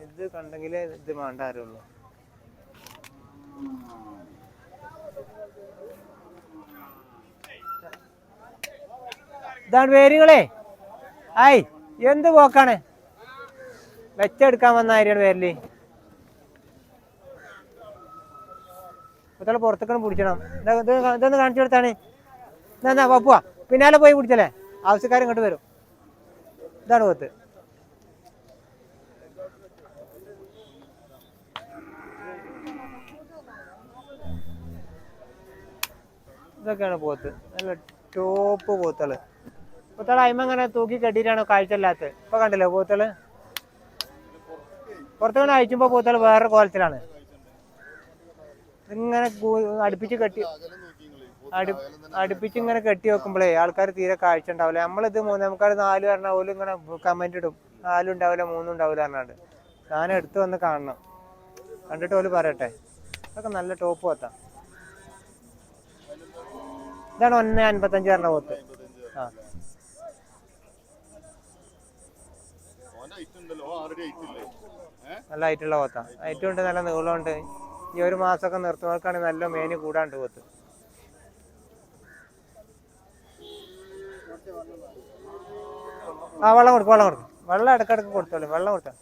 ഇത് കണ്ടെങ്കിലേ ഇത് വേണ്ട ആരുള്ളൂ. ഇതാണ് പേരുകളെ. ആയി എന്ത് പോക്കാണ് വെച്ചെടുക്കാൻ വന്ന ആര്യാണ് പേരില്. കുട്ടികളെ പുറത്തേക്കാണ് പിടിച്ചണം. ഇതൊന്ന് കാണിച്ചു കൊടുത്താണ്. എന്നാ പപ്പുവാ പിന്നാലെ പോയി പിടിച്ചല്ലേ, ആവശ്യക്കാർ ഇങ്ങോട്ട് വരും. ഇതാണ് പോത്ത്. ഇതൊക്കെയാണ് പോത്ത്, നല്ല ടോപ്പ് പോത്തുകള്. പോത്തുകൾ അയിമ അങ്ങനെ തൂക്കി കെട്ടിയിട്ടാണോ കാഴ്ചയില്ലാത്തത്. ഇപ്പൊ കണ്ടില്ലേ പോത്തുകള് പുറത്തുകൊണ്ട് അയച്ചുമ്പോ പോത്തുകൾ വേറെ കോലത്തിലാണ്. ഇങ്ങനെ അടുപ്പിച്ച് ഇങ്ങനെ കെട്ടി വെക്കുമ്പോഴേ ആൾക്കാർ തീരെ കാഴ്ച ഉണ്ടാവില്ല. നമ്മളിത് നമുക്കാർ 4 പറഞ്ഞാൽ പോലും ഇങ്ങനെ കമന്റ് ഇടും, 4 ഉണ്ടാവില്ല 3 ഉണ്ടാവില്ല പറഞ്ഞാണ്ട്. ഞാൻ എടുത്ത് വന്ന് കാണണം, കണ്ടിട്ട് പോലും പറയട്ടെ. അതൊക്കെ നല്ല ടോപ്പ് പോത്താ. ഇതാണ് 1.55 പറഞ്ഞ പോത്ത്. ആ നല്ല ഹൈറ്റുള്ള പോത്താ. ഹൈറ്റും ഉണ്ട്, നല്ല നീളമുണ്ട്. ഈ 1 മാസമൊക്കെ നിർത്തുന്നവർക്കാണെങ്കിൽ നല്ല മേന് കൂടാണ്ട് പോത്ത്. ആ വെള്ളം കൊടുക്കും, വെള്ളം ഇടക്കിടക്ക് കൊടുത്തോളൂ. വെള്ളം കൊടുത്താൽ